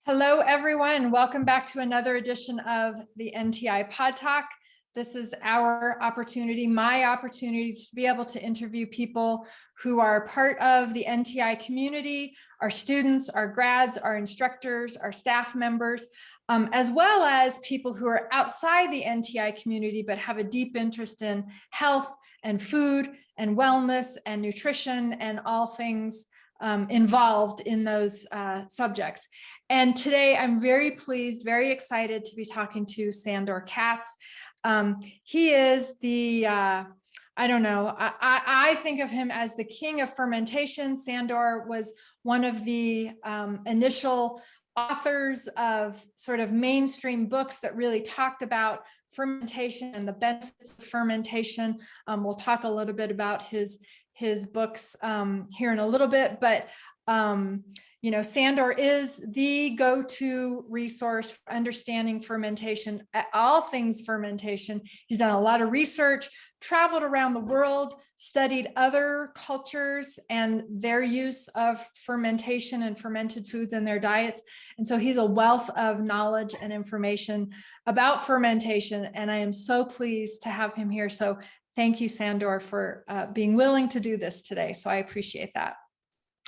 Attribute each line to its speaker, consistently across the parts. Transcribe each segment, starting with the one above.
Speaker 1: Hello, everyone. Welcome back to another edition of the NTI PodTalk. This is our opportunity, my opportunity to be able to interview people who are part of the NTI community, our students, our grads, our instructors, our staff members, as well as people who are outside the NTI community but have a deep interest in health and food and wellness and nutrition and all things involved in those subjects. And today I'm very pleased, very excited to be talking to Sandor Katz. He is the, I don't know, I think of him as the king of fermentation. Sandor was one of the initial authors of sort of mainstream books that really talked about fermentation and the benefits of fermentation. We'll talk a little bit about his books here in a little bit, but you know, Sandor is the go-to resource for understanding fermentation, all things fermentation. He's done a lot of research, traveled around the world, studied other cultures and their use of fermentation and fermented foods in their diets. And so he's a wealth of knowledge and information about fermentation. And I am so pleased to have him here. So thank you, Sandor, for being willing to do this today. So I appreciate that.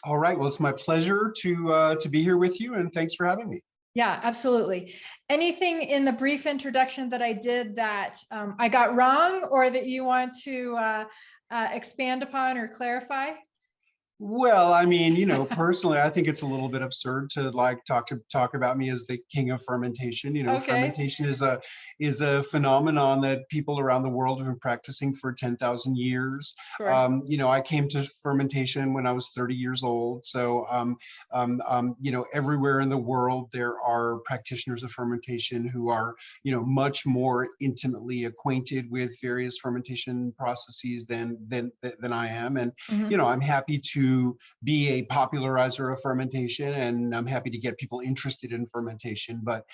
Speaker 2: All right. Well, it's my pleasure to be here with you, and thanks for having me.
Speaker 1: Yeah, absolutely. Anything in the brief introduction that I did that I got wrong or that you want to expand upon or clarify?
Speaker 2: Well, I mean, you know, personally, I think it's a little bit absurd to talk about me as the king of fermentation. You know,
Speaker 1: Okay.
Speaker 2: Fermentation is a phenomenon that people around the world have been practicing for 10,000 years.
Speaker 1: Sure.
Speaker 2: You know, I came to fermentation when I was 30 years old. So, you know, everywhere in the world there are practitioners of fermentation who are, you know, much more intimately acquainted with various fermentation processes than I am, and you know, I'm happy to be a popularizer of fermentation, and I'm happy to get people interested in fermentation. But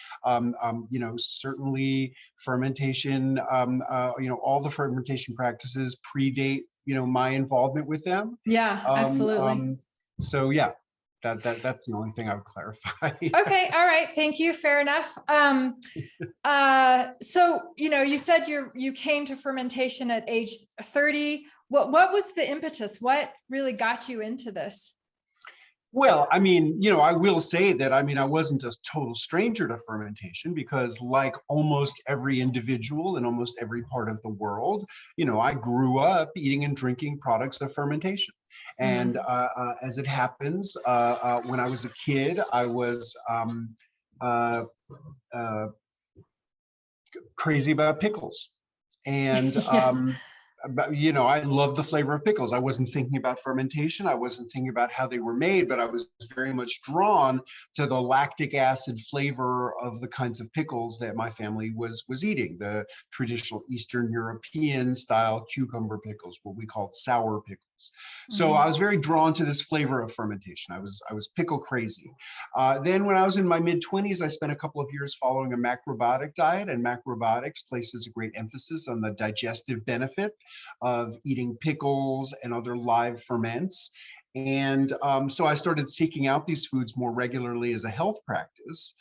Speaker 2: you know, certainly fermentation, you know, all the fermentation practices predate, you know, my involvement with them.
Speaker 1: Yeah, absolutely.
Speaker 2: So yeah, that's the only thing I would clarify.
Speaker 1: Okay, all right, thank you. Fair enough. So you know, you said you came to fermentation at age 30. What was the impetus? What really got you into this?
Speaker 2: Well, I mean, you know, I will say that, I mean, I wasn't a total stranger to fermentation because, like almost every individual in almost every part of the world, you know, I grew up eating and drinking products of fermentation. And as it happens, when I was a kid, I was crazy about pickles. And but, you know, I love the flavor of pickles. I wasn't thinking about fermentation. I wasn't thinking about how they were made, but I was very much drawn to the lactic acid flavor of the kinds of pickles that my family was eating, the traditional Eastern European style cucumber pickles, what we called sour pickles. So I was very drawn to this flavor of fermentation. I was pickle crazy. Then when I was in my mid-20s, I spent a couple of years following a macrobiotic diet, and macrobiotics places a great emphasis on the digestive benefit of eating pickles and other live ferments. And so I started seeking out these foods more regularly as a health practice.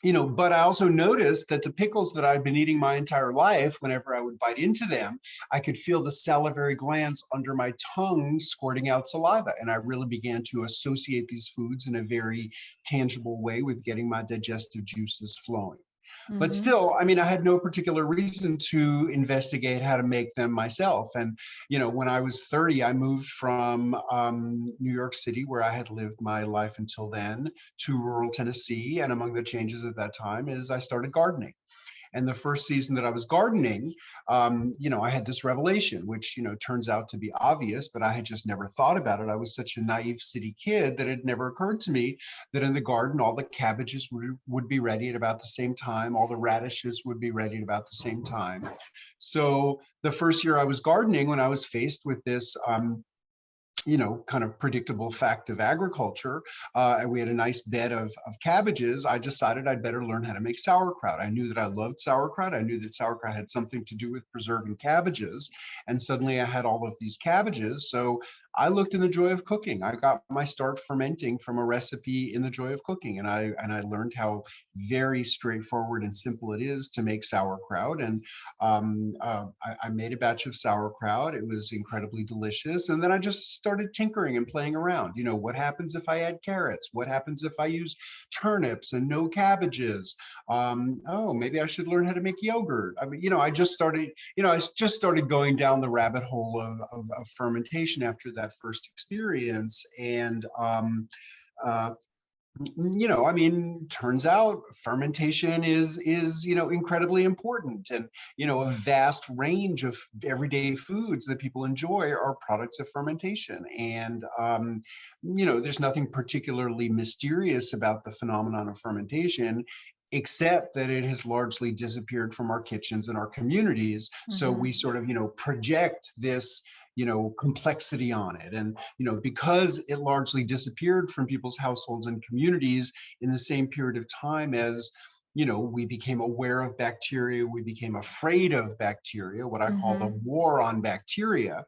Speaker 2: You know, but I also noticed that the pickles that I'd been eating my entire life, whenever I would bite into them, I could feel the salivary glands under my tongue squirting out saliva. And I really began to associate these foods in a very tangible way with getting my digestive juices flowing. But still, I mean, I had no particular reason to investigate how to make them myself. And, you know, when I was 30, I moved from New York City, where I had lived my life until then, to rural Tennessee. And among the changes at that time is I started gardening. And the first season that I was gardening, you know, I had this revelation, which, you know, turns out to be obvious, but I had just never thought about it. I was such a naive city kid that it never occurred to me that in the garden, all the cabbages would be ready at about the same time. All the radishes would be ready at about the same time. So the first year I was gardening, when I was faced with this, you know, kind of predictable fact of agriculture, and we had a nice bed of cabbages, I decided I'd better learn how to make sauerkraut. I knew that I loved sauerkraut. I knew that sauerkraut had something to do with preserving cabbages. And suddenly I had all of these cabbages. So I looked in the joy of cooking. I got my start fermenting from a recipe in the joy of cooking, and I learned how very straightforward and simple it is to make sauerkraut. And I made a batch of sauerkraut. It was incredibly delicious, and then I just started tinkering and playing around. You know, what happens if I add carrots? What happens if I use turnips and no cabbages? Oh, maybe I should learn how to make yogurt. I mean, I just started. I just started going down the rabbit hole of fermentation after that first experience. And I mean, turns out fermentation is incredibly important, and a vast range of everyday foods that people enjoy are products of fermentation. And there's nothing particularly mysterious about the phenomenon of fermentation, except that it has largely disappeared from our kitchens and our communities. So we sort of project this complexity on it. And, because it largely disappeared from people's households and communities in the same period of time as, we became aware of bacteria, we became afraid of bacteria, what I call the war on bacteria.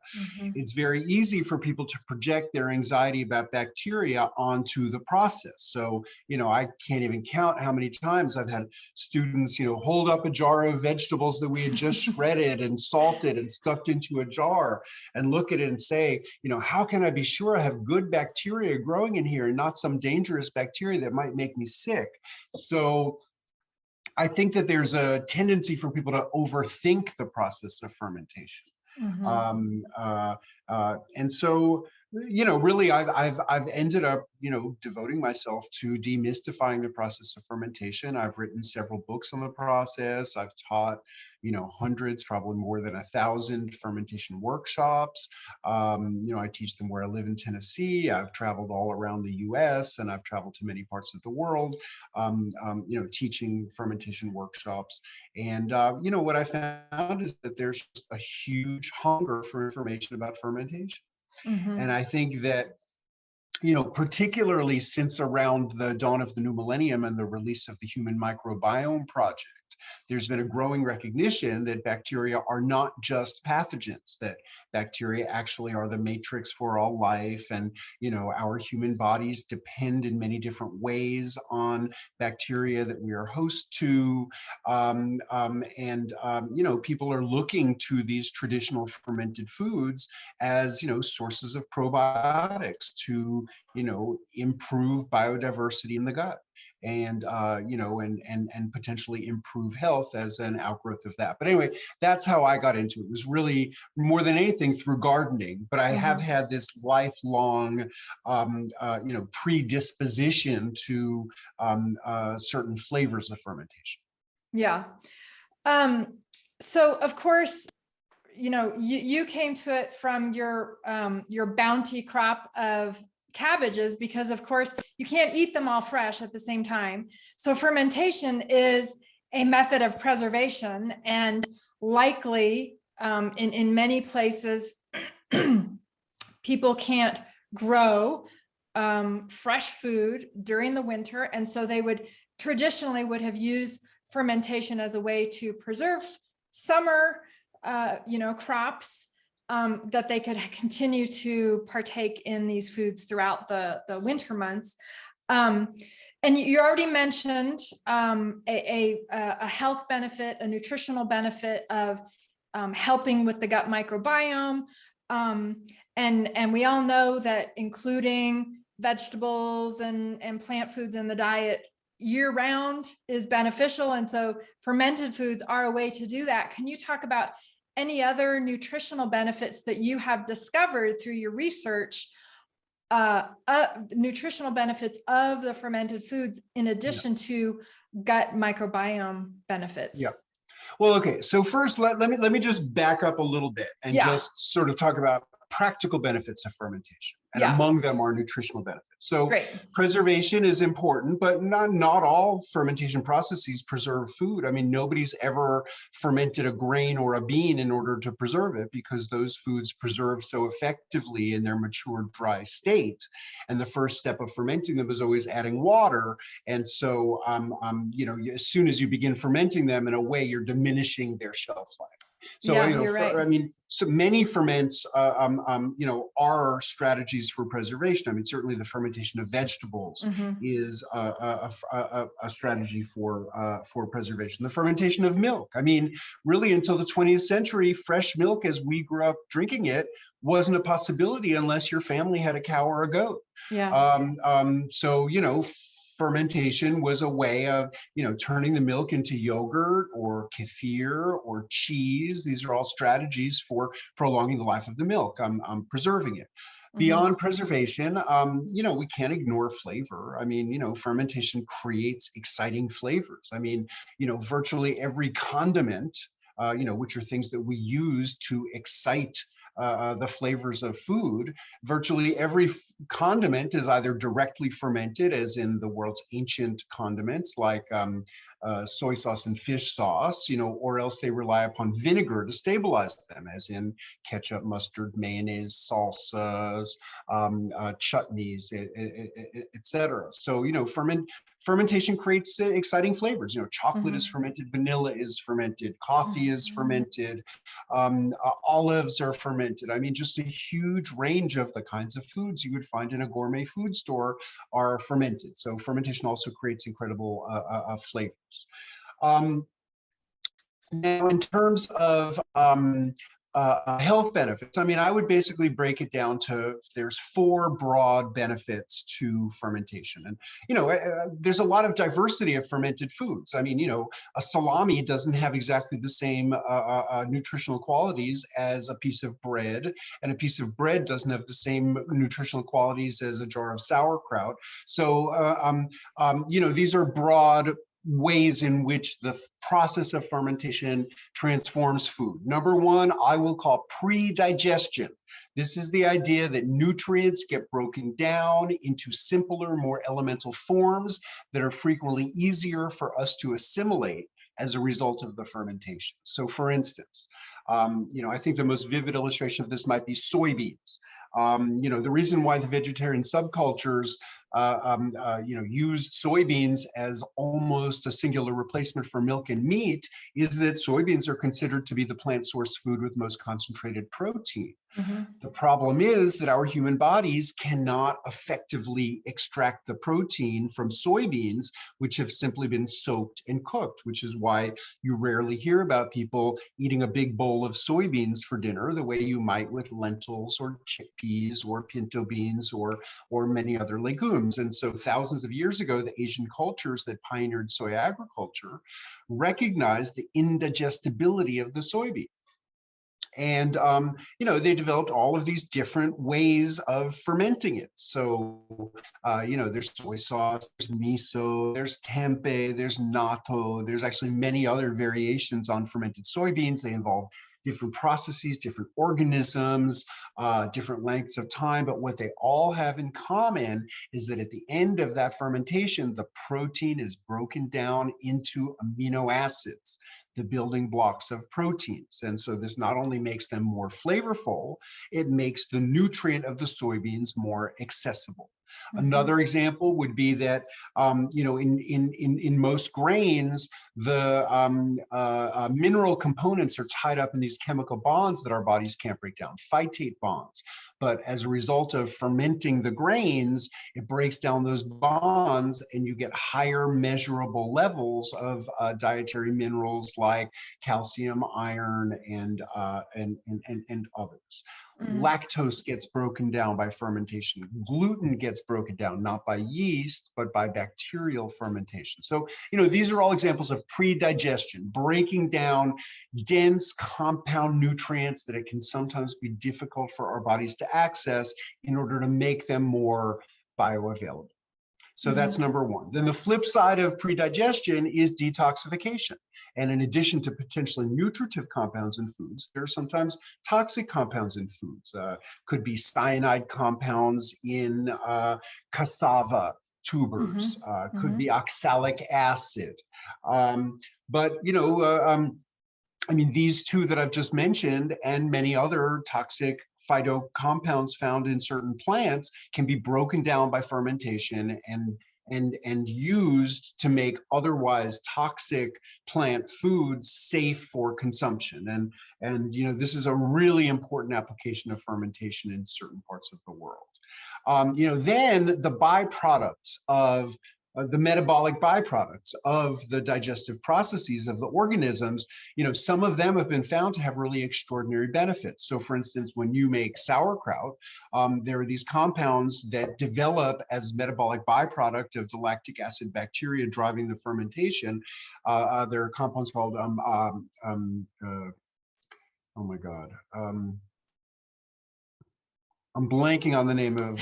Speaker 2: It's very easy for people to project their anxiety about bacteria onto the process. So, I can't even count how many times I've had students, hold up a jar of vegetables that we had just shredded and salted and stuffed into a jar and look at it and say, how can I be sure I have good bacteria growing in here and not some dangerous bacteria that might make me sick? So I think that there's a tendency for people to overthink the process of fermentation. And so, really, I've ended up, devoting myself to demystifying the process of fermentation. I've written several books on the process. I've taught, hundreds, probably more than 1,000 fermentation workshops. I teach them where I live in Tennessee. I've traveled all around the U.S. and I've traveled to many parts of the world, teaching fermentation workshops. And, what I found is that there's just a huge hunger for information about fermentation. And I think that, particularly since around the dawn of the new millennium and the release of the Human Microbiome Project, there's been a growing recognition that bacteria are not just pathogens, that bacteria actually are the matrix for all life. And, our human bodies depend in many different ways on bacteria that we are host to. People are looking to these traditional fermented foods as, sources of probiotics to, improve biodiversity in the gut. And and potentially improve health as an outgrowth of that. But anyway, that's how I got into it. It was really more than anything through gardening, but I have had this lifelong predisposition to certain flavors of fermentation.
Speaker 1: Yeah. So of course, you came to it from your bounty crop of cabbages, because of course you can't eat them all fresh at the same time. So fermentation is a method of preservation, and likely in many places people can't grow fresh food during the winter, and so they would traditionally have used fermentation as a way to preserve summer crops, that they could continue to partake in these foods throughout the winter months. And you already mentioned a health benefit, a nutritional benefit of helping with the gut microbiome. And we all know that including vegetables and plant foods in the diet year round is beneficial. And so fermented foods are a way to do that. Can you talk about any other nutritional benefits that you have discovered through your research, nutritional benefits of the fermented foods in addition to gut microbiome benefits?
Speaker 2: Yeah. Well, okay. So first, let me just back up a little bit and just sort of talk about practical benefits of fermentation. And among them are nutritional benefits. So preservation is important, but not all fermentation processes preserve food. I mean, nobody's ever fermented a grain or a bean in order to preserve it, because those foods preserve so effectively in their mature, dry state. And the first step of fermenting them is always adding water. And so, as soon as you begin fermenting them, in a way, you're diminishing their shelf life. So,
Speaker 1: Yeah, you're right.
Speaker 2: I mean, so many ferments, are strategies for preservation. I mean, certainly the fermentation of vegetables is a strategy for preservation. The fermentation of milk. I mean, really, until the 20th century, fresh milk, as we grew up drinking it, wasn't a possibility unless your family had a cow or a goat.
Speaker 1: Yeah.
Speaker 2: So, fermentation was a way of, turning the milk into yogurt or kefir or cheese. These are all strategies for prolonging the life of the milk, preserving it. Beyond preservation, we can't ignore flavor. I mean, fermentation creates exciting flavors. I mean, virtually every condiment, which are things that we use to excite the flavors of food. Virtually every condiment is either directly fermented, as in the world's ancient condiments like soy sauce and fish sauce, or else they rely upon vinegar to stabilize them, as in ketchup, mustard, mayonnaise, salsas, chutneys, etc. So, fermentation creates exciting flavors. Chocolate is fermented, vanilla is fermented, coffee is fermented, olives are fermented. I mean, just a huge range of the kinds of foods you would find in a gourmet food store are fermented. So fermentation also creates incredible flavors. Now, in terms of health benefits, I mean, I would basically break it down to there's 4 broad benefits to fermentation. And, there's a lot of diversity of fermented foods. I mean, a salami doesn't have exactly the same nutritional qualities as a piece of bread, and a piece of bread doesn't have the same nutritional qualities as a jar of sauerkraut. So, these are broad ways in which the process of fermentation transforms food. Number 1, I will call pre-digestion. This is the idea that nutrients get broken down into simpler, more elemental forms that are frequently easier for us to assimilate as a result of the fermentation. So for instance, I think the most vivid illustration of this might be soybeans. The reason why the vegetarian subcultures used soybeans as almost a singular replacement for milk and meat is that soybeans are considered to be the plant source food with most concentrated protein. The problem is that our human bodies cannot effectively extract the protein from soybeans, which have simply been soaked and cooked, which is why you rarely hear about people eating a big bowl of soybeans for dinner the way you might with lentils or chickpeas or pinto beans or many other legumes. And so thousands of years ago, the Asian cultures that pioneered soy agriculture recognized the indigestibility of the soybean. And, they developed all of these different ways of fermenting it. So, there's soy sauce, there's miso, there's tempeh, there's natto. There's actually many other variations on fermented soybeans. They involve different processes, different organisms, different lengths of time. But what they all have in common is that at the end of that fermentation, the protein is broken down into amino acids, the building blocks of proteins. And so this not only makes them more flavorful, it makes the nutrient of the soybeans more accessible. Another example would be that, in most grains, the mineral components are tied up in these chemical bonds that our bodies can't break down, phytate bonds. But as a result of fermenting the grains, it breaks down those bonds and you get higher measurable levels of dietary minerals like calcium, iron, and others. Lactose gets broken down by fermentation. Gluten gets broken down, not by yeast, but by bacterial fermentation. So, these are all examples of pre-digestion, breaking down dense compound nutrients that it can sometimes be difficult for our bodies to access in order to make them more bioavailable. So that's number 1. Then the flip side of pre-digestion is detoxification. And in addition to potentially nutritive compounds in foods, there are sometimes toxic compounds in foods. Could be cyanide compounds in cassava tubers, could be oxalic acid. These two that I've just mentioned and many other toxic phyto compounds found in certain plants can be broken down by fermentation and and used to make otherwise toxic plant foods safe for consumption. And this is a really important application of fermentation in certain parts of the world. Then the byproducts of the metabolic byproducts of the digestive processes of the organisms, some of them have been found to have really extraordinary benefits. So for instance, when you make sauerkraut, there are these compounds that develop as metabolic byproduct of the lactic acid bacteria driving the fermentation. There are compounds called, oh my God, I'm blanking on the name of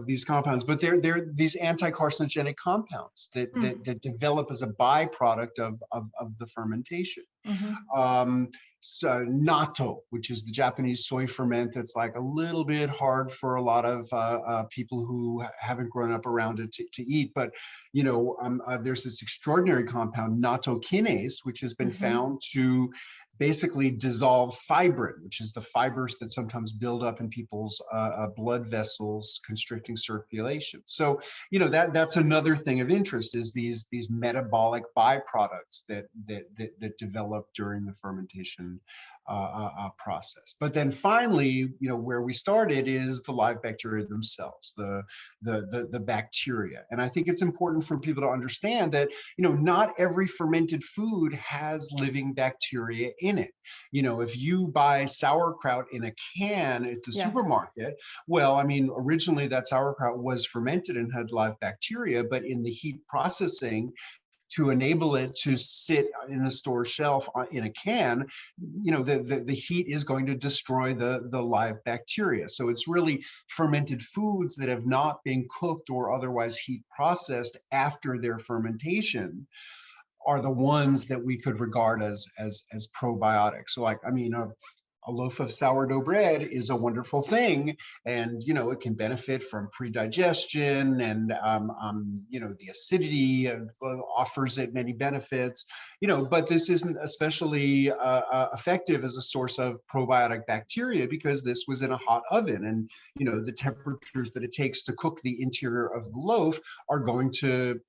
Speaker 2: these compounds, but they're these anticarcinogenic compounds that develop as a byproduct of the fermentation. So natto, which is the Japanese soy ferment, that's like a little bit hard for a lot of people who haven't grown up around it to eat. But there's this extraordinary compound, natto kinase, which has been found to basically dissolve fibrin, which is the fibers that sometimes build up in people's blood vessels, constricting circulation. So, that's another thing of interest, is these metabolic byproducts that develop during the fermentation process. But then finally, where we started is the live bacteria themselves, the bacteria. And I think it's important for people to understand that, not every fermented food has living bacteria in it. If you buy sauerkraut in a can at the supermarket, well, originally that sauerkraut was fermented and had live bacteria, but in the heat processing, to enable it to sit in a store shelf in a can, the heat is going to destroy the live bacteria. So it's really fermented foods that have not been cooked or otherwise heat processed after their fermentation are the ones that we could regard as probiotics. So a loaf of sourdough bread is a wonderful thing, and it can benefit from pre-digestion, and the acidity offers it many benefits, but this isn't especially effective as a source of probiotic bacteria, because this was in a hot oven, and the temperatures that it takes to cook the interior of the loaf are going to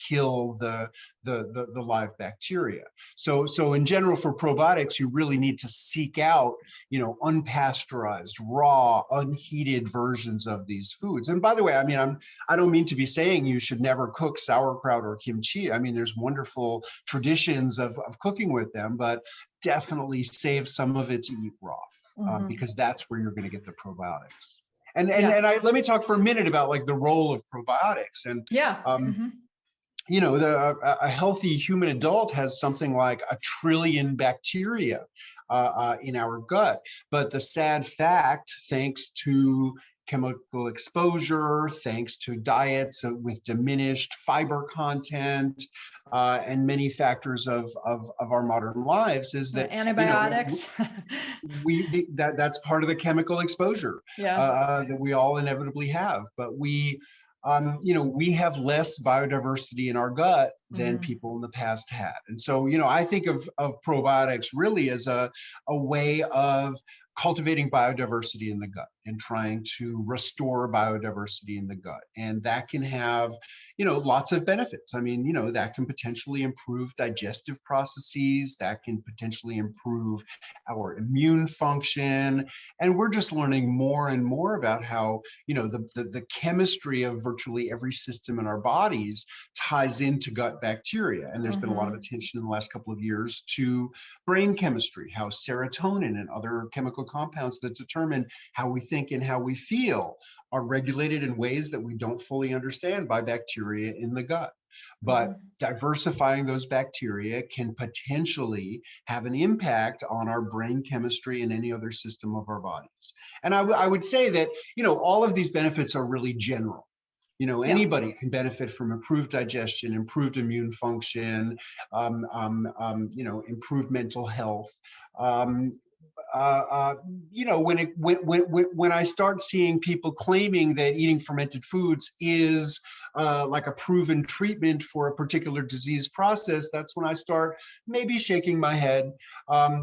Speaker 2: kill the live bacteria. So in general, for probiotics, you really need to seek out, unpasteurized, raw, unheated versions of these foods. And by the way, I don't mean to be saying you should never cook sauerkraut or kimchi. There's wonderful traditions of cooking with them, but definitely save some of it to eat raw, because that's where you're going to get the probiotics. And let me talk for a minute about the role of probiotics. And a healthy human adult has something like 1 trillion bacteria in our gut. But the sad fact, thanks to chemical exposure, thanks to diets with diminished fiber content, and many factors of our modern lives, is that
Speaker 1: antibiotics.
Speaker 2: That's part of the chemical exposure that we all inevitably have. But we have less biodiversity in our gut than people in the past had. And so, I think of probiotics really as a way of cultivating biodiversity in the gut and trying to restore biodiversity in the gut. And that can have, lots of benefits. That can potentially improve digestive processes, that can potentially improve our immune function. And we're just learning more and more about how, the chemistry of virtually every system in our bodies ties into gut bacteria. And there's been a lot of attention in the last couple of years to brain chemistry, how serotonin and other chemical compounds that determine how we think and how we feel are regulated in ways that we don't fully understand by bacteria in the gut. But diversifying those bacteria can potentially have an impact on our brain chemistry and any other system of our bodies. And I would say that, all of these benefits are really general. Anybody can benefit from improved digestion, improved immune function, improved mental health. When I start seeing people claiming that eating fermented foods is like a proven treatment for a particular disease process, that's when I start maybe shaking my head,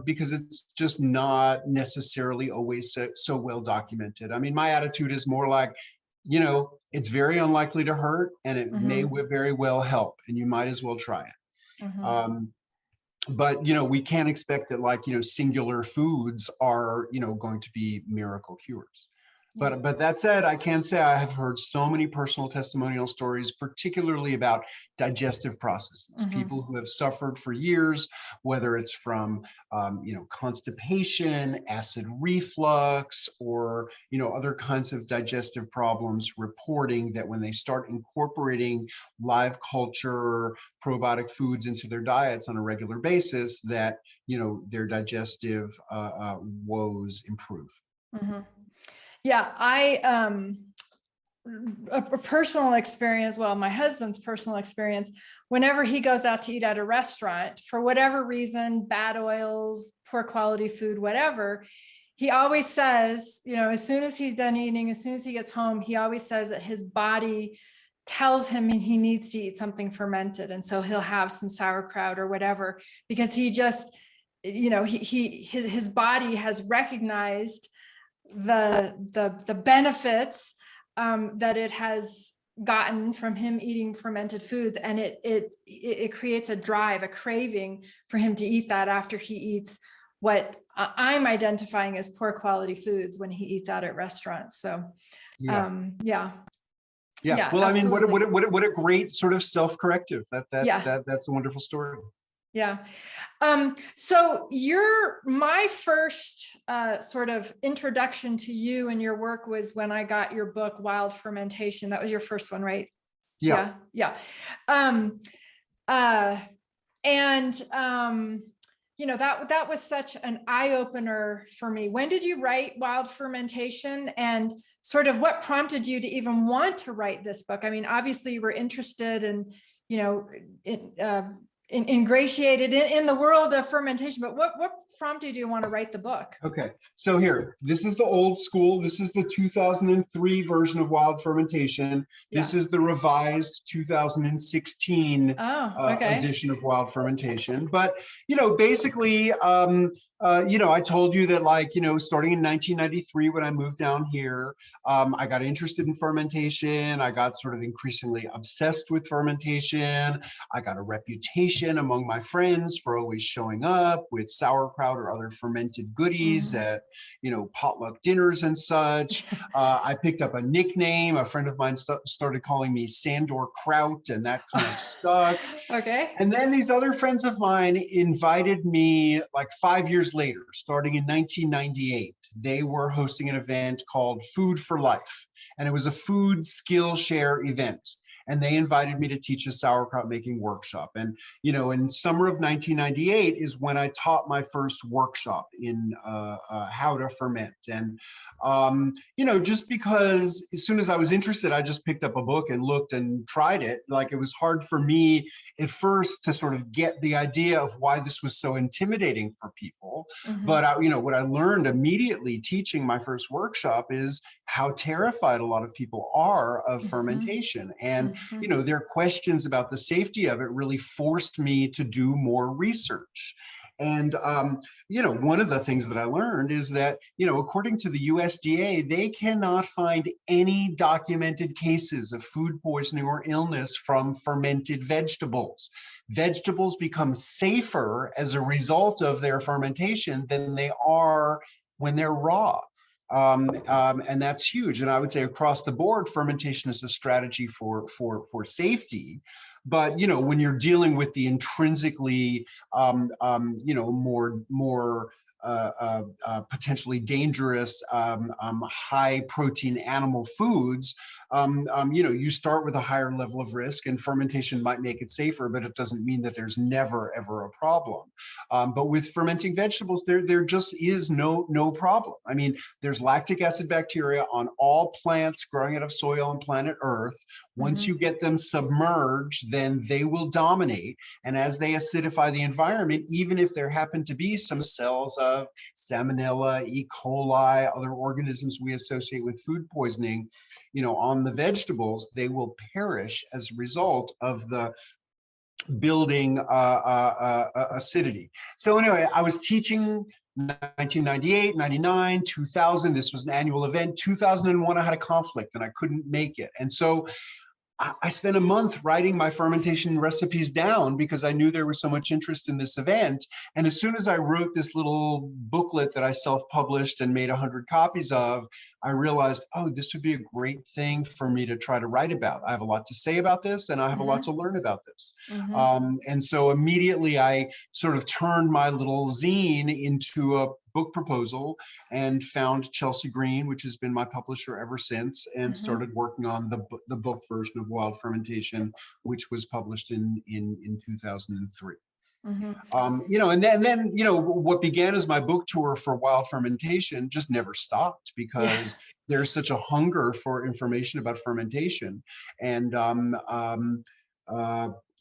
Speaker 2: because it's just not necessarily always so well documented. My attitude is more like, you know, it's very unlikely to hurt, and it may
Speaker 1: Mm-hmm.
Speaker 2: very well help, and you might as well try it.
Speaker 1: Mm-hmm.
Speaker 2: But you know, we can't expect that, like, you know, singular foods are, you know, going to be miracle cures.
Speaker 1: Yeah.
Speaker 2: But that said, I can say I have heard so many personal testimonial stories, particularly about digestive processes.
Speaker 1: Mm-hmm.
Speaker 2: People who have suffered for years, whether it's from you know, constipation, acid reflux, or you know, other kinds of digestive problems, reporting that when they start incorporating live culture probiotic foods into their diets on a regular basis, that you know, their digestive woes improve.
Speaker 1: Mm-hmm. Yeah, I a personal experience, well, my husband's personal experience, whenever he goes out to eat at a restaurant, for whatever reason, bad oils, poor quality food, whatever, he always says, you know, as soon as he's done eating, as soon as he gets home, he always says that his body tells him he needs to eat something fermented. And so he'll have some sauerkraut or whatever, because he just, you know, his body has recognized the benefits that it has gotten from him eating fermented foods, and it creates a drive, a craving for him to eat that after he eats what I'm identifying as poor quality foods when he eats out at restaurants. So
Speaker 2: Yeah.
Speaker 1: yeah.
Speaker 2: Yeah.
Speaker 1: Yeah,
Speaker 2: Well, I mean,
Speaker 1: absolutely.
Speaker 2: what a great sort of self-corrective.
Speaker 1: Yeah.
Speaker 2: That's a wonderful story.
Speaker 1: Yeah. So my first sort of introduction to you and your work was when I got your book, Wild Fermentation. That was your first one, right?
Speaker 2: Yeah.
Speaker 1: Yeah. Yeah. Um, uh, and you know, that was such an eye-opener for me. When did you write Wild Fermentation, and sort of what prompted you to even want to write this book? I mean, obviously you were interested in, you know, ingratiated in the world of fermentation, but what prompted you to want to write the book?
Speaker 2: Okay, so here, this is the old school. This is the 2003 version of Wild Fermentation. This
Speaker 1: Yeah.
Speaker 2: is the revised 2016
Speaker 1: Oh, okay.
Speaker 2: edition of Wild Fermentation. But, you know, basically, you know, I told you that, like, you know, starting in 1993, when I moved down here, I got interested in fermentation. I got sort of increasingly obsessed with fermentation. I got a reputation among my friends for always showing up with sauerkraut or other fermented goodies at, you know, potluck dinners and such. I picked up a nickname. A friend of mine started calling me Sandor Kraut, and that kind of stuck.
Speaker 1: Okay.
Speaker 2: And then these other friends of mine invited me, like 5 years later, starting in 1998. They were hosting an event called Food for Life, and it was a food Skillshare event. And they invited me to teach a sauerkraut making workshop. And, you know, in summer of 1998 is when I taught my first workshop in how to ferment. And, you know, just because as soon as I was interested, I just picked up a book and looked and tried it. Like, it was hard for me at first to sort of get the idea of why this was so intimidating for people. But, you know, what I learned immediately teaching my first workshop is how terrified a lot of people are of fermentation. And, you know, their questions about the safety of it really forced me to do more research. And, you know, one of the things that I learned is that, you know, according to the USDA, they cannot find any documented cases of food poisoning or illness from fermented vegetables. Vegetables become safer as a result of their fermentation than they are when they're raw. And that's huge. And I would say across the board, fermentation is a strategy for safety. But, you know, when you're dealing with the intrinsically, you know, more potentially dangerous, high protein animal foods, you know, you start with a higher level of risk, and fermentation might make it safer, but it doesn't mean that there's never, ever a problem. But with fermenting vegetables, there just is no problem. I mean, there's lactic acid bacteria on all plants growing out of soil on planet Earth. Once you get them submerged, then they will dominate. And as they acidify the environment, even if there happen to be some cells of Salmonella, E. coli, other organisms we associate with food poisoning, you know, on the vegetables, they will perish as a result of the building acidity. So anyway, I was teaching 1998, 99, 2000, this was an annual event. 2001, I had a conflict and I couldn't make it. And so I spent a month writing my fermentation recipes down because I knew there was so much interest in this event. And as soon as I wrote this little booklet that I self-published and made 100 copies of, I realized, oh, this would be a great thing for me to try to write about. I have a lot to say about this, and I have a lot to learn about this. And so immediately I sort of turned my little zine into a book proposal and found Chelsea Green, which has been my publisher ever since, and started working on the book version of Wild Fermentation, which was published in 2003. You know, and then, you know, what began as my book tour for Wild Fermentation just never stopped because there's such a hunger for information about fermentation. And,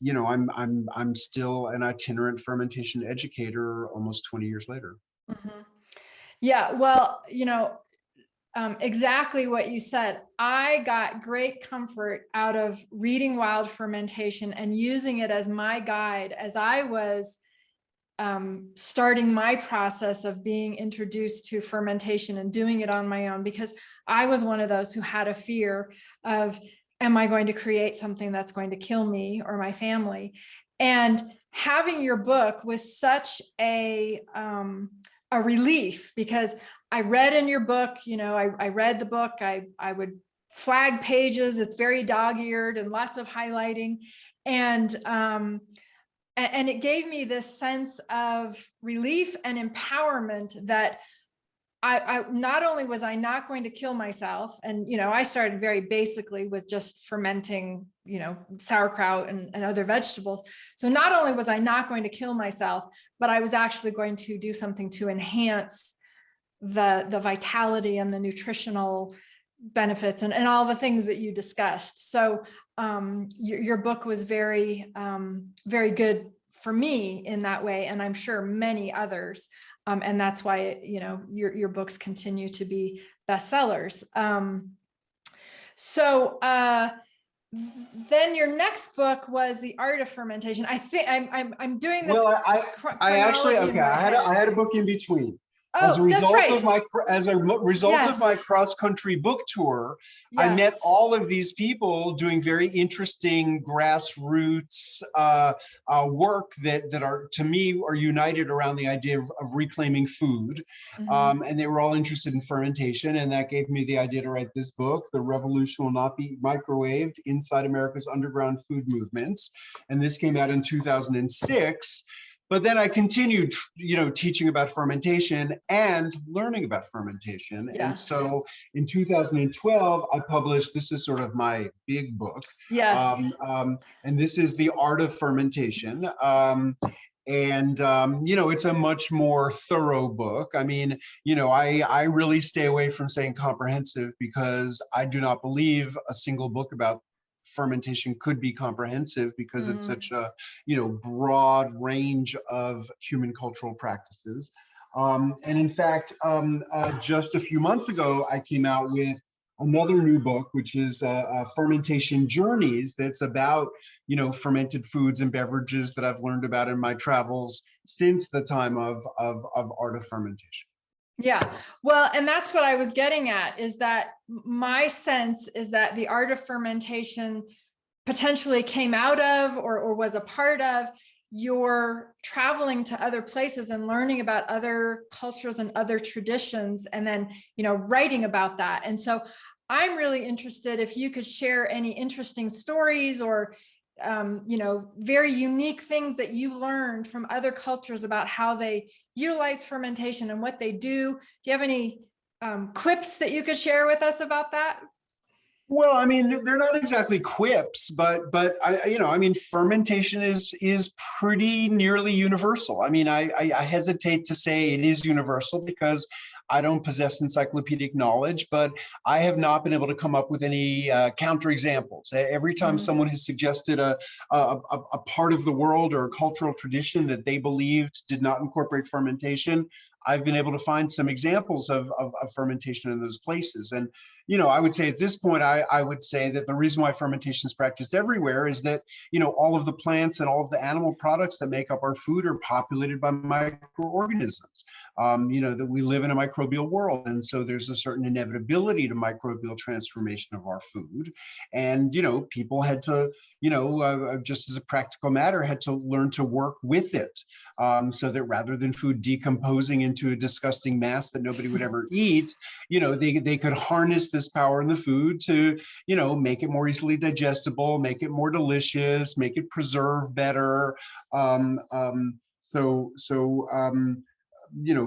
Speaker 2: you know, I'm still an itinerant fermentation educator almost 20 years later.
Speaker 1: Yeah, well, you know, exactly what you said. I got great comfort out of reading Wild Fermentation and using it as my guide as I was starting my process of being introduced to fermentation and doing it on my own, because I was one of those who had a fear of, am I going to create something that's going to kill me or my family? And having your book was such a relief, because I read in your book, you know, I read the book, I would flag pages. It's very dog-eared and lots of highlighting. And it gave me this sense of relief and empowerment that I not only was I not going to kill myself, and, you know, I started very basically with just fermenting, you know, sauerkraut and other vegetables. So not only was I not going to kill myself, but I was actually going to do something to enhance the vitality and the nutritional benefits and all the things that you discussed. So your book was very, very good for me in that way. And I'm sure many others. And that's why, you know, your books continue to be bestsellers. So then your next book was The Art of Fermentation. I think I'm doing this.
Speaker 2: Well, I actually, okay, I had a book in between. As a result of my cross-country book tour, I met all of these people doing very interesting grassroots work that are, to me, are united around the idea of reclaiming food. And they were all interested in fermentation, and that gave me the idea to write this book, The Revolution Will Not Be Microwaved: Inside America's Underground Food Movements. And this came out in 2006. But then I continued, you know, teaching about fermentation and learning about fermentation. And so in 2012, I published, this is sort of my big book. And this is The Art of Fermentation. You know, it's a much more thorough book. I mean, you know, I really stay away from saying comprehensive because I do not believe a single book about fermentation could be comprehensive, because it's such a, you know, broad range of human cultural practices. And in fact, just a few months ago, I came out with another new book, which is Fermentation Journeys. That's about, you know, fermented foods and beverages that I've learned about in my travels since the time of Art of Fermentation.
Speaker 1: Yeah, well, and that's what I was getting at, is that my sense is that The Art of Fermentation potentially came out of or was a part of your traveling to other places and learning about other cultures and other traditions, and then, you know, writing about that. And so I'm really interested if you could share any interesting stories or you know, very unique things that you learned from other cultures about how they utilize fermentation and what they do. Do you have any quips that you could share with us about that?
Speaker 2: Well, I mean, they're not exactly quips, but you know, I mean, fermentation is pretty nearly universal. I mean, I hesitate to say it is universal because I don't possess encyclopedic knowledge, but I have not been able to come up with any counterexamples. Every time someone has suggested a part of the world or a cultural tradition that they believed did not incorporate fermentation, I've been able to find some examples of fermentation in those places. And, you know, I would say at this point, I would say that the reason why fermentation is practiced everywhere is that, you know, all of the plants and all of the animal products that make up our food are populated by microorganisms. that we live in a microbial world. And so there's a certain inevitability to microbial transformation of our food. And, people had to, just as a practical matter, had to learn to work with it. So that rather than food decomposing into a disgusting mass that nobody would ever eat, they could harness this power in the food to, make it more easily digestible, make it more delicious, make it preserve better.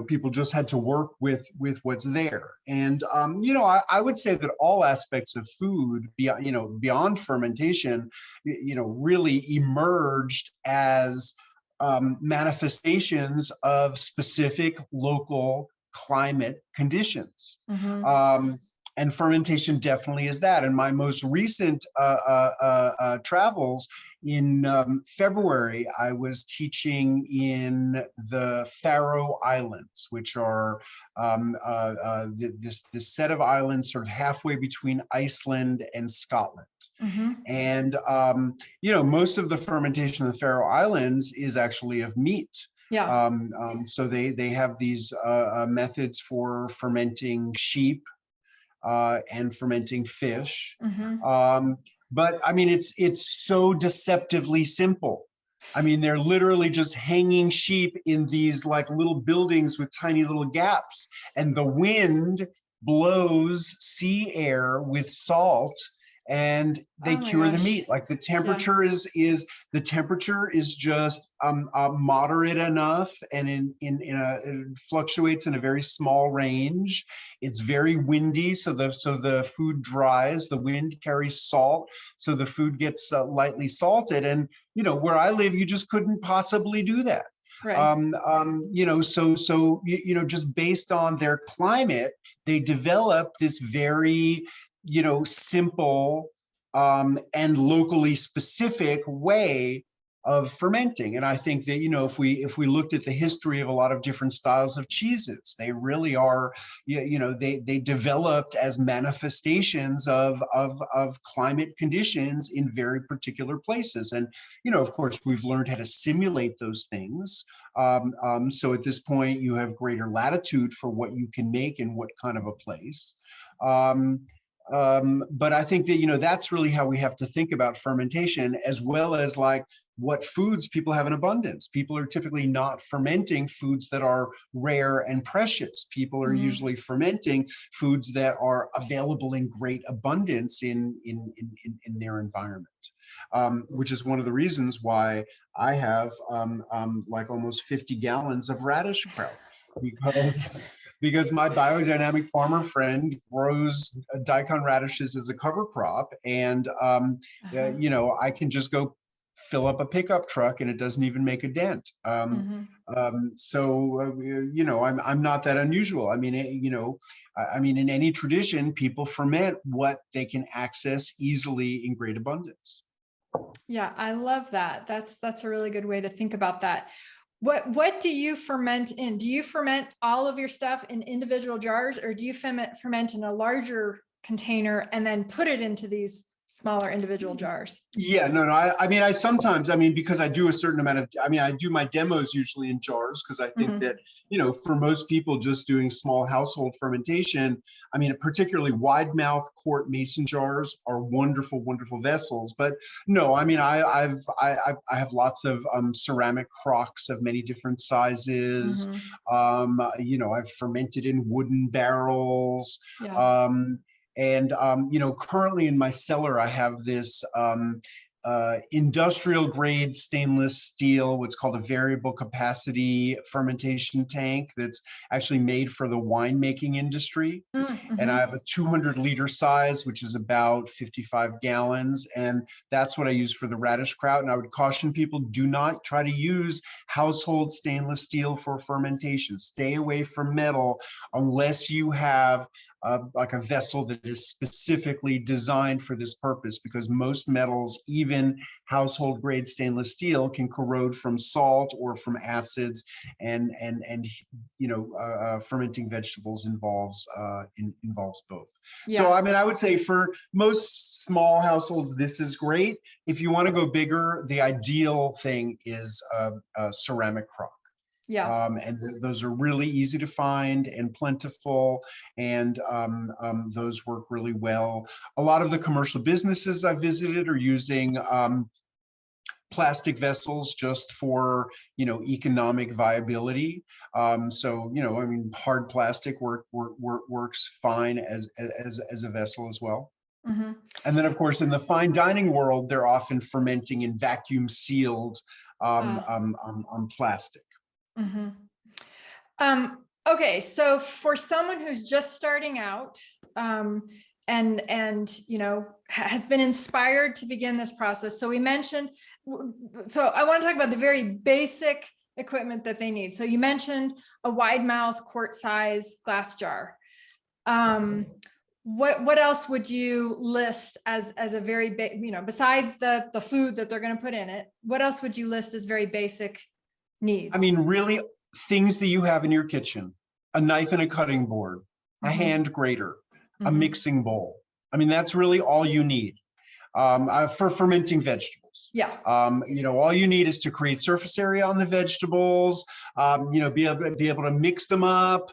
Speaker 2: People just had to work with what's there. And, I would say that all aspects of food, beyond fermentation, really emerged as manifestations of specific local climate conditions. And fermentation definitely is that. And my most recent travels, in February, I was teaching in the Faroe Islands, which are this set of islands sort of halfway between Iceland and Scotland. And, most of the fermentation in the Faroe Islands is actually of meat.
Speaker 1: Yeah.
Speaker 2: So they have these methods for fermenting sheep and fermenting fish. But I mean, it's so deceptively simple. I mean, they're literally just hanging sheep in these like little buildings with tiny little gaps, and the wind blows sea air with salt, and they cure the meat. Like the temperature is the temperature is just moderate enough, and it fluctuates in a very small range. It's very windy, so the food dries. The wind carries salt, so the food gets lightly salted. And where I live, you just couldn't possibly do that. Right. Just based on their climate, they developed this very simple and locally specific way of fermenting. And I think that, if we looked at the history of a lot of different styles of cheeses, they really are, they developed as manifestations of climate conditions in very particular places. And, of course, we've learned how to simulate those things. So at this point, you have greater latitude for what you can make in what kind of a place. But I think that, that's really how we have to think about fermentation, as well as like what foods people have in abundance. People are typically not fermenting foods that are rare and precious. People are usually fermenting foods that are available in great abundance in their environment. Which is one of the reasons why I have like almost 50 gallons of radish kraut, because my biodynamic farmer friend grows daikon radishes as a cover crop, and I can just go fill up a pickup truck and it doesn't even make a dent. I'm not that unusual. I mean, in any tradition, people ferment what they can access easily in great abundance.
Speaker 1: Yeah, I love that. That's a really good way to think about that. What do you ferment in? Do you ferment all of your stuff in individual jars, or do you ferment in a larger container and then put it into these smaller individual jars?
Speaker 2: Yeah, no. I sometimes, because I do a certain amount of, I do my demos usually in jars, because I think that, for most people just doing small household fermentation, particularly wide mouth quart mason jars are wonderful, wonderful vessels. But no, I have lots of ceramic crocks of many different sizes. I've fermented in wooden barrels. Yeah. And, currently in my cellar, I have this industrial grade stainless steel, what's called a variable capacity fermentation tank, that's actually made for the winemaking industry. And I have a 200-liter size, which is about 55 gallons. And that's what I use for the radish kraut. And I would caution people, do not try to use household stainless steel for fermentation. Stay away from metal unless you have like a vessel that is specifically designed for this purpose, because most metals, even household grade stainless steel, can corrode from salt or from acids, and fermenting vegetables involves both. Yeah. So I would say for most small households, this is great. If you want to go bigger, the ideal thing is a ceramic crock.
Speaker 1: Yeah.
Speaker 2: Those are really easy to find and plentiful, and those work really well. A lot of the commercial businesses I visited are using plastic vessels just for, economic viability. So, I mean, hard plastic works fine as a vessel as well.
Speaker 1: Mm-hmm.
Speaker 2: And then, of course, in the fine dining world, they're often fermenting in vacuum sealed plastic.
Speaker 1: Mm-hmm. Okay, so for someone who's just starting out, and has been inspired to begin this process. So we mentioned, so I want to talk about the very basic equipment that they need. So you mentioned a wide mouth quart size glass jar. What else would you list as a very big, besides the food that they're going to put in it, what else would you list as very basic needs?
Speaker 2: I mean, really, things that you have in your kitchen: a knife and a cutting board, a hand grater, a mixing bowl. I mean, that's really all you need for fermenting vegetables.
Speaker 1: Yeah.
Speaker 2: All you need is to create surface area on the vegetables, be able to mix them up,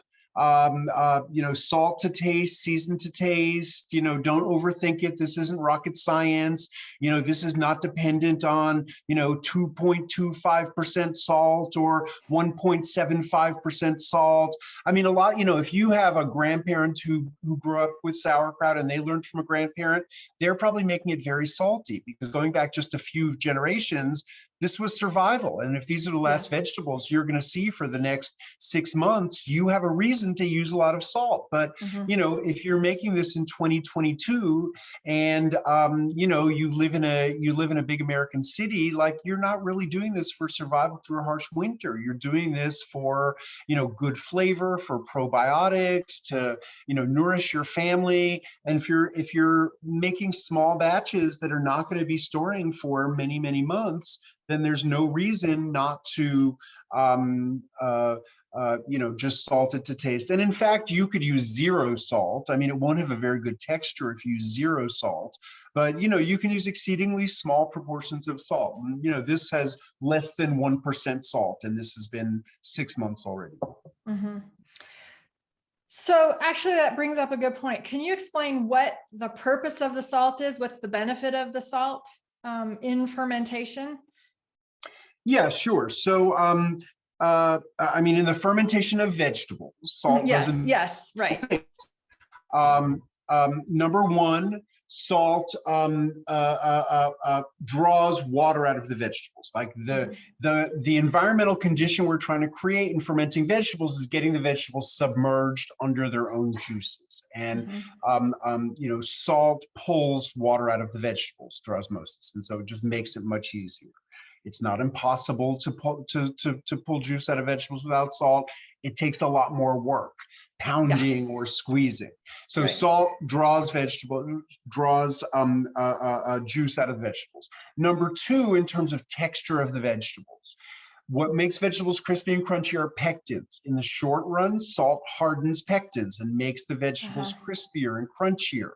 Speaker 2: salt to taste, season to taste, don't overthink it. This isn't rocket science. This is not dependent on, 2.25% salt or 1.75% salt. I mean, a lot, if you have a grandparent who grew up with sauerkraut and they learned from a grandparent, they're probably making it very salty, because going back just a few generations, this was survival. And if these are the last vegetables you're going to see for the next 6 months, you have a reason to use a lot of salt. But, if you're making this in 2022 and, you live in a big American city, like, you're not really doing this for survival through a harsh winter. You're doing this for, good flavor, for probiotics, to, nourish your family. And if you're making small batches that are not going to be storing for many, many months, then there's no reason not to, just salt it to taste. And in fact, you could use 0 salt. I mean, it won't have a very good texture if you use 0 salt, but, you can use exceedingly small proportions of salt. And, this has less than 1% salt, and this has been 6 months already.
Speaker 1: Mm-hmm. So actually, that brings up a good point. Can you explain what the purpose of the salt is? What's the benefit of the salt in fermentation?
Speaker 2: Yeah, sure. So, I mean, in the fermentation of vegetables, salt doesn't.
Speaker 1: Yes, right.
Speaker 2: Number one, salt draws water out of the vegetables. Like the environmental condition we're trying to create in fermenting vegetables is getting the vegetables submerged under their own juices. And salt pulls water out of the vegetables through osmosis, and so it just makes it much easier. It's not impossible to pull juice out of vegetables without salt. It takes a lot more work, pounding or squeezing. So salt draws juice out of the vegetables. Number two, in terms of texture of the vegetables, what makes vegetables crispy and crunchy are pectins. In the short run, salt hardens pectins and makes the vegetables crispier and crunchier.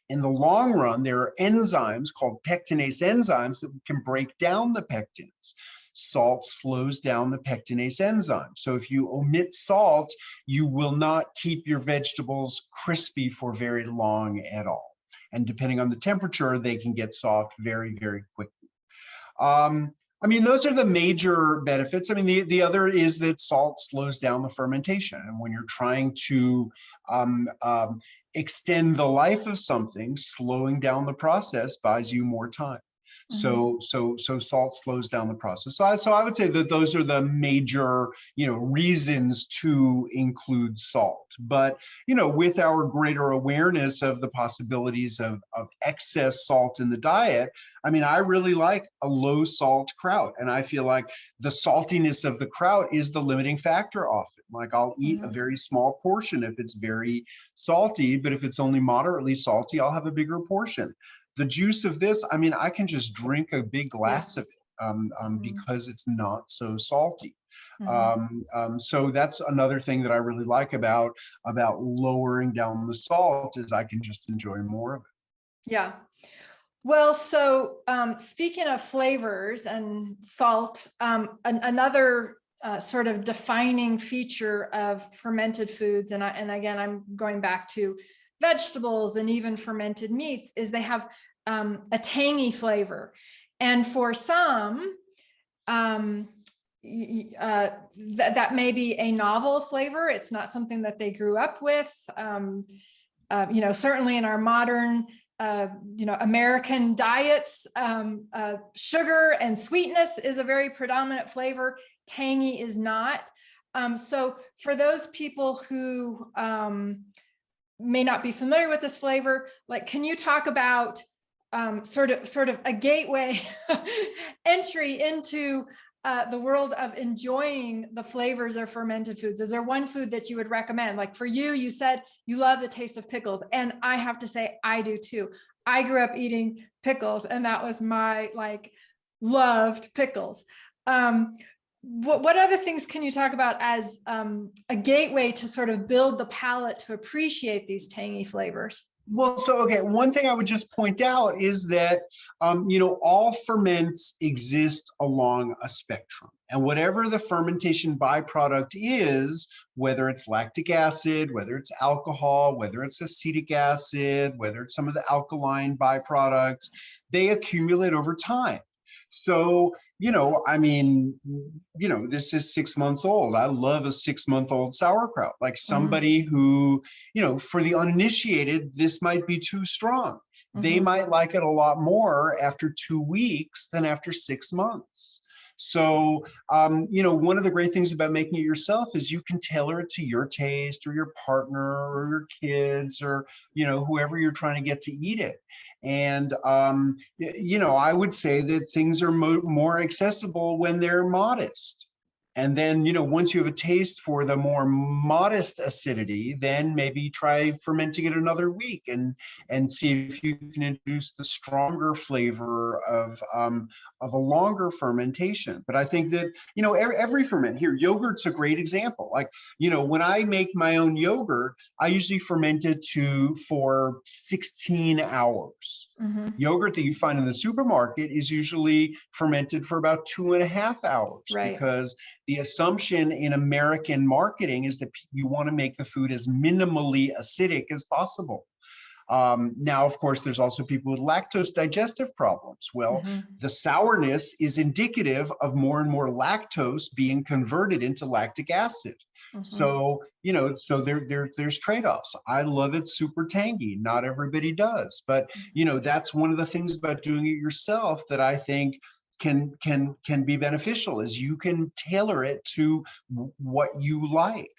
Speaker 2: In the long run, there are enzymes called pectinase enzymes that can break down the pectins. Salt slows down the pectinase enzyme. So if you omit salt, you will not keep your vegetables crispy for very long at all. And depending on the temperature, they can get soft very, very quickly. I mean, those are the major benefits. I mean, the other is that salt slows down the fermentation. And when you're trying to extend the life of something, slowing down the process buys you more time. So salt slows down the process. So I would say that those are the major, reasons to include salt. But, with our greater awareness of the possibilities of excess salt in the diet, I mean, I really like a low salt kraut. And I feel like the saltiness of the kraut is the limiting factor often. Like, I'll eat a very small portion if it's very salty, but if it's only moderately salty, I'll have a bigger portion. The juice of this, I mean, I can just drink a big glass of it because it's not so salty. So that's another thing that I really like about lowering down the salt, is I can just enjoy more of it.
Speaker 1: Yeah. Well, so speaking of flavors and salt, another sort of defining feature of fermented foods, and again, I'm going back to vegetables and even fermented meats, is they have a tangy flavor. And for some, that may be a novel flavor. It's not something that they grew up with. Certainly in our modern, American diets, sugar and sweetness is a very predominant flavor. Tangy is not. So for those people who may not be familiar with this flavor, like, can you talk about sort of a gateway entry into the world of enjoying the flavors of fermented foods? Is there one food that you would recommend? Like for you, you said you love the taste of pickles, and I have to say I do too. I grew up eating pickles, and that was my loved pickles. What other things can you talk about as a gateway to sort of build the palate to appreciate these tangy flavors?
Speaker 2: Well, okay, one thing I would just point out is that, all ferments exist along a spectrum. And whatever the fermentation byproduct is, whether it's lactic acid, whether it's alcohol, whether it's acetic acid, whether it's some of the alkaline byproducts, they accumulate over time. So, this is 6 months old. I love a 6-month-old sauerkraut. Like somebody who, for the uninitiated, this might be too strong. They might like it a lot more after 2 weeks than after 6 months. So, one of the great things about making it yourself is you can tailor it to your taste or your partner or your kids or, whoever you're trying to get to eat it. And, I would say that things are more accessible when they're modest. And then, once you have a taste for the more modest acidity, then maybe try fermenting it another week and see if you can introduce the stronger flavor of a longer fermentation. But I think that, every ferment here, yogurt's a great example. Like, when I make my own yogurt, I usually ferment it for 16 hours. Yogurt that you find in the supermarket is usually fermented for about 2.5 hours,
Speaker 1: right?
Speaker 2: Because the assumption in American marketing is that you want to make the food as minimally acidic as possible. Now, of course, there's also people with lactose digestive problems. Well, the sourness is indicative of more and more lactose being converted into lactic acid. So, there's trade-offs. I love it super tangy. Not everybody does, but that's one of the things about doing it yourself that I think can be beneficial, is you can tailor it to what you like.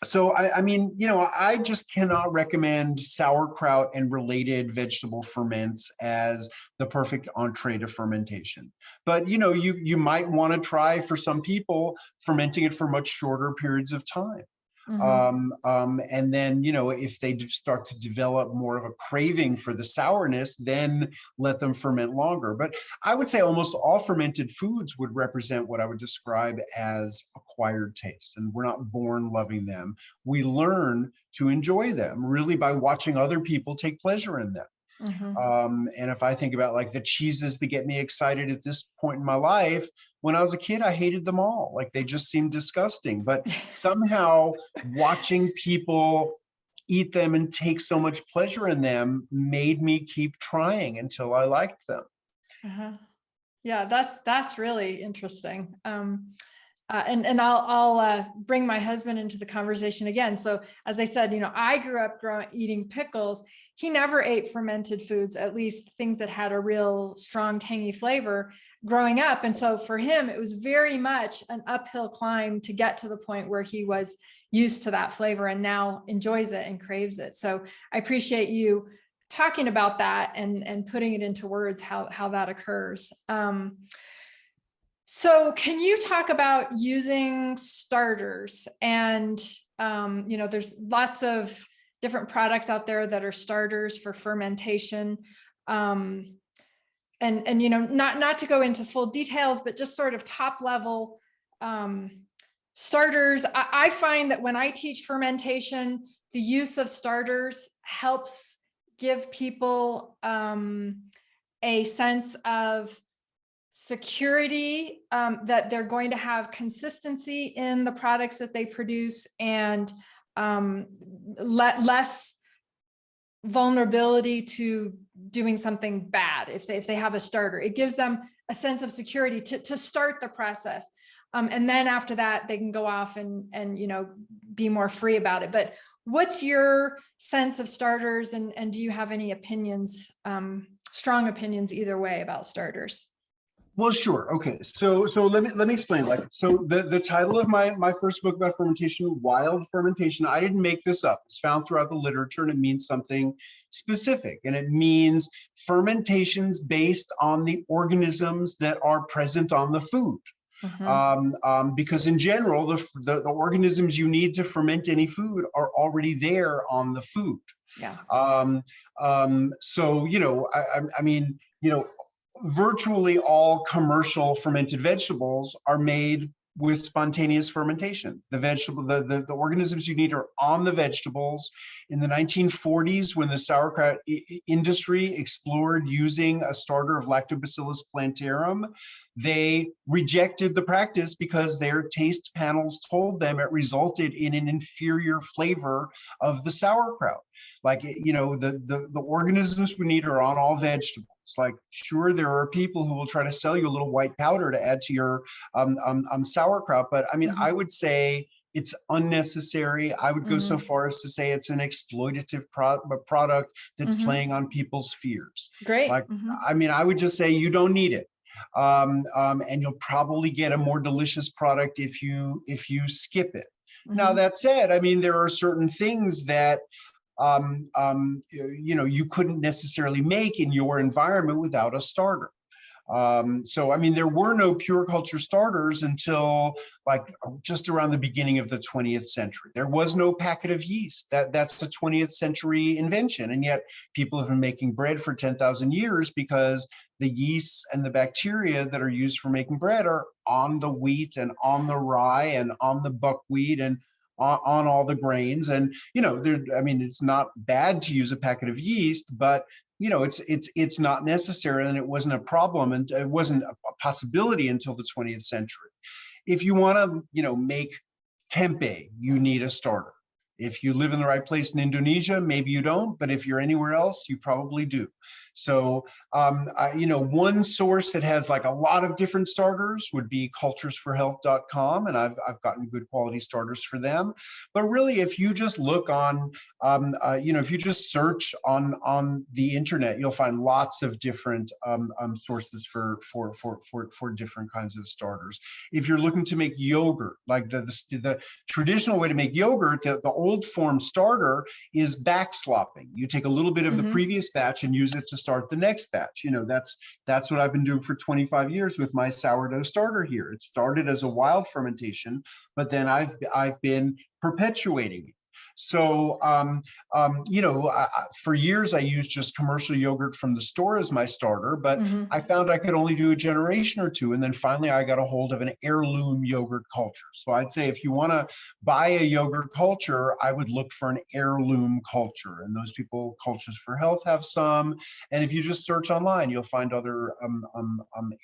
Speaker 2: So, I just cannot recommend sauerkraut and related vegetable ferments as the perfect entree to fermentation. But, you might want to try, for some people, fermenting it for much shorter periods of time. And then, if they start to develop more of a craving for the sourness, then let them ferment longer. But I would say almost all fermented foods would represent what I would describe as acquired taste. And we're not born loving them. We learn to enjoy them really by watching other people take pleasure in them. And if I think about like the cheeses that get me excited at this point in my life, when I was a kid, I hated them all. Like they just seemed disgusting. But somehow watching people eat them and take so much pleasure in them made me keep trying until I liked them.
Speaker 1: Yeah, that's really interesting. And I'll bring my husband into the conversation again. So as I said, I grew up eating pickles. He never ate fermented foods, at least things that had a real strong tangy flavor growing up. And so for him, it was very much an uphill climb to get to the point where he was used to that flavor and now enjoys it and craves it. So I appreciate you talking about that and putting it into words, how that occurs. So can you talk about using starters? And, there's lots of different products out there that are starters for fermentation. And not to go into full details, but just sort of top level starters. I find that when I teach fermentation, the use of starters helps give people a sense of security, that they're going to have consistency in the products that they produce, and less vulnerability to doing something bad if they have a starter. It gives them a sense of security to start the process. And then after that, they can go off and be more free about it. But what's your sense of starters, and do you have any opinions, strong opinions either way about starters?
Speaker 2: Well, sure. Okay. So let me explain. Like, so the title of my first book about fermentation, Wild Fermentation, I didn't make this up. It's found throughout the literature, and it means something specific. And it means fermentations based on the organisms that are present on the food. Because in general, the organisms you need to ferment any food are already there on the food.
Speaker 1: Yeah.
Speaker 2: So, I mean, virtually all commercial fermented vegetables are made with spontaneous fermentation. The organisms you need are on the vegetables. In the 1940s, when the sauerkraut industry explored using a starter of Lactobacillus plantarum, they rejected the practice because their taste panels told them it resulted in an inferior flavor of the sauerkraut. Like, the organisms we need are on all vegetables. Like, sure, there are people who will try to sell you a little white powder to add to your sauerkraut, but I mean, I would say it's unnecessary. I would go so far as to say it's an exploitative product that's playing on people's fears.
Speaker 1: Great.
Speaker 2: Like, I mean, I would just say you don't need it. And you'll probably get a more delicious product if you skip it. Now, that said, I mean, there are certain things that you couldn't necessarily make in your environment without a starter. So, I mean, there were no pure culture starters until like just around the beginning of the 20th century. There was no packet of yeast. That's a 20th century invention. And yet people have been making bread for 10,000 years because the yeasts and the bacteria that are used for making bread are on the wheat and on the rye and on the buckwheat and on all the grains. And, I mean, it's not bad to use a packet of yeast, but it's not necessary, and it wasn't a problem, and it wasn't a possibility until the 20th century. If you want to, make tempeh, you need a starter. If you live in the right place in Indonesia, maybe you don't, but if you're anywhere else, you probably do. So, one source that has like a lot of different starters would be culturesforhealth.com, and I've gotten good quality starters for them. But really, if you just look on, if you just search on the internet, you'll find lots of different sources for different kinds of starters. If you're looking to make yogurt, like the traditional way to make yogurt, the old form starter is backslopping. You take a little bit of the previous batch and use it to start the next batch. That's what I've been doing for 25 years with my sourdough starter here. It started as a wild fermentation, but then I've been perpetuating it. So, for years I used just commercial yogurt from the store as my starter, but I found I could only do a generation or two. And then finally I got a hold of an heirloom yogurt culture. So I'd say if you want to buy a yogurt culture, I would look for an heirloom culture. And those people, Cultures for Health, have some. And if you just search online, you'll find other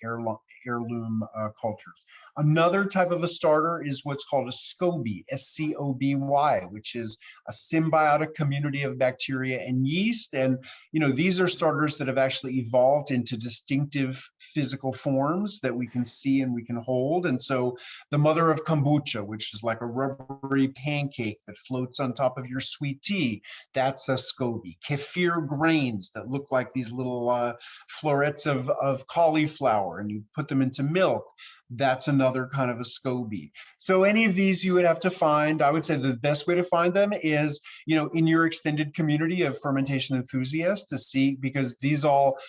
Speaker 2: heirloom cultures. Another type of a starter is what's called a SCOBY, SCOBY, which is a symbiotic community of bacteria and yeast. And, these are starters that have actually evolved into distinctive physical forms that we can see and we can hold. And so the mother of kombucha, which is like a rubbery pancake that floats on top of your sweet tea, that's a SCOBY. Kefir grains that look like these little florets of cauliflower, and you put them into milk, that's another kind of a SCOBY. So any of these you would have to find. I would say the best way to find them is, in your extended community of fermentation enthusiasts, to see, because these all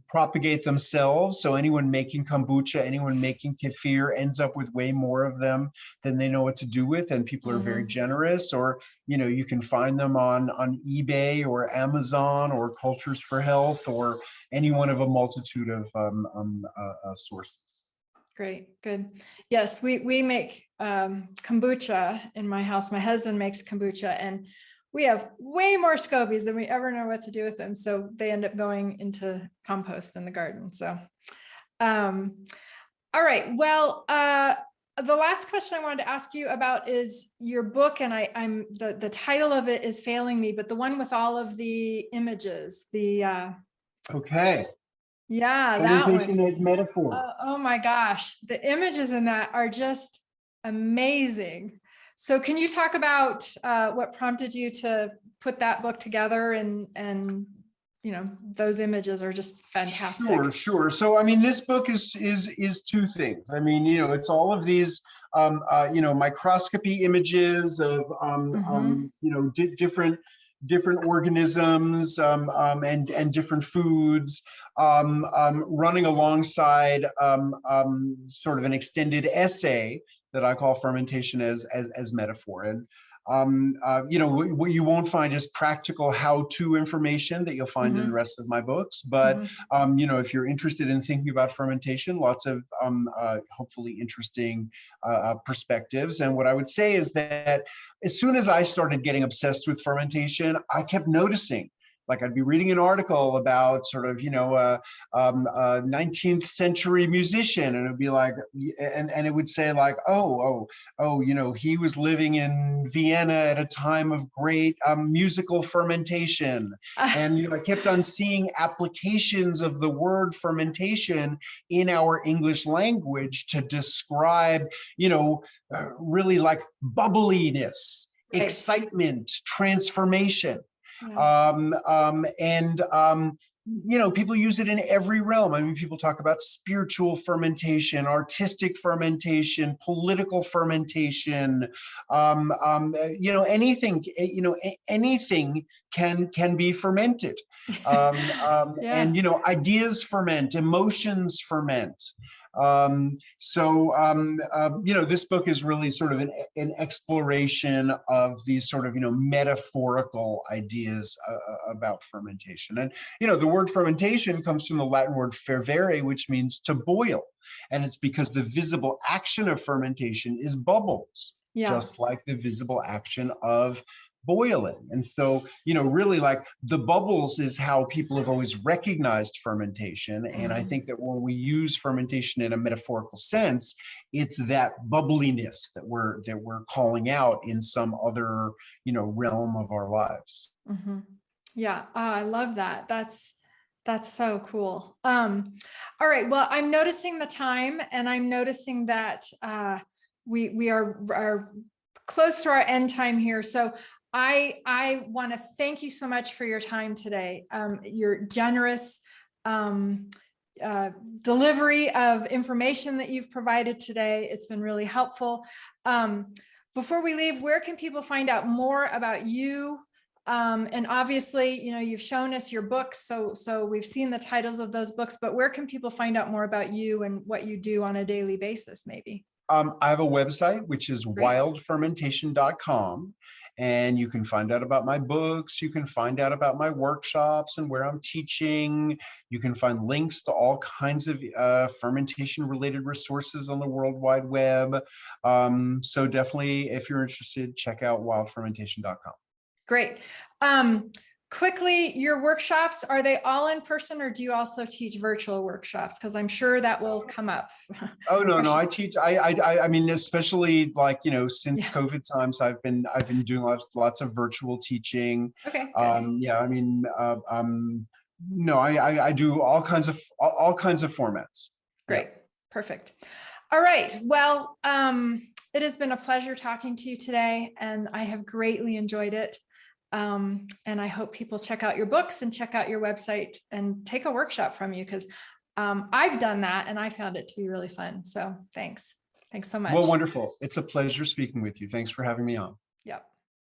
Speaker 2: propagate themselves. So anyone making kombucha, anyone making kefir ends up with way more of them than they know what to do with. And people are very generous. Or, you can find them on eBay or Amazon or Cultures for Health or any one of a multitude of sources.
Speaker 1: Great. Good. Yes, we make kombucha in my house. My husband makes kombucha, and we have way more SCOBYs than we ever know what to do with them. So they end up going into compost in the garden. So All right. Well, the last question I wanted to ask you about is your book, and I'm the title of it is failing me, but the one with all of the images,
Speaker 2: Okay.
Speaker 1: yeah, that
Speaker 2: Fermentation
Speaker 1: one.
Speaker 2: as metaphor.
Speaker 1: Oh my gosh, the images in that are just amazing. So can you talk about what prompted you to put that book together, and those images are just fantastic.
Speaker 2: Sure. So, I mean, this book is two things. I mean, it's all of these, microscopy images of, different organisms, and different foods, running alongside, sort of an extended essay that I call Fermentation as Metaphor. And what you won't find is practical how-to information that you'll find in the rest of my books. But if you're interested in thinking about fermentation, lots of hopefully interesting perspectives. And what I would say is that as soon as I started getting obsessed with fermentation, I kept noticing. Like, I'd be reading an article about sort of, a 19th century musician, and it'd be like, and it would say like, he was living in Vienna at a time of great musical fermentation. And, I kept on seeing applications of the word fermentation in our English language to describe, really like bubbliness, right, excitement, transformation. Yeah. People use it in every realm. I mean, people talk about spiritual fermentation, artistic fermentation, political fermentation, anything, anything can be fermented. Yeah. And, ideas ferment, emotions ferment. This book is really sort of an exploration of these sort of, metaphorical ideas about fermentation. And, the word fermentation comes from the Latin word fervere, which means to boil. And it's because the visible action of fermentation is bubbles, just like the visible action of boiling. And so, really like the bubbles is how people have always recognized fermentation. And I think that when we use fermentation in a metaphorical sense, it's that bubbliness that we're calling out in some other, realm of our lives.
Speaker 1: Yeah. I love that. That's so cool. All right. Well, I'm noticing the time, and I'm noticing that we are close to our end time here. So I want to thank you so much for your time today. Your generous delivery of information that you've provided today. It's been really helpful. Before we leave, where can people find out more about you? And obviously, you've shown us your books, so we've seen the titles of those books, but where can people find out more about you and what you do on a daily basis, maybe?
Speaker 2: I have a website, which is wildfermentation.com. And you can find out about my books. You can find out about my workshops and where I'm teaching. You can find links to all kinds of fermentation-related resources on the World Wide Web. So definitely, if you're interested, check out wildfermentation.com.
Speaker 1: Great. Quickly, your workshops, are they all in person, or do you also teach virtual workshops? Because I'm sure that will come up.
Speaker 2: Oh, no, I teach. I mean, especially like, since COVID times, I've been doing lots of virtual teaching.
Speaker 1: Okay.
Speaker 2: Yeah, I mean, no, I do all kinds of formats.
Speaker 1: Great. Yeah. Perfect. All right. Well, it has been a pleasure talking to you today, and I have greatly enjoyed it. And I hope people check out your books and check out your website and take a workshop from you, because I've done that and I found it to be really fun. So thanks. Thanks so much.
Speaker 2: Well, wonderful. It's a pleasure speaking with you. Thanks for having me on.
Speaker 1: Yep.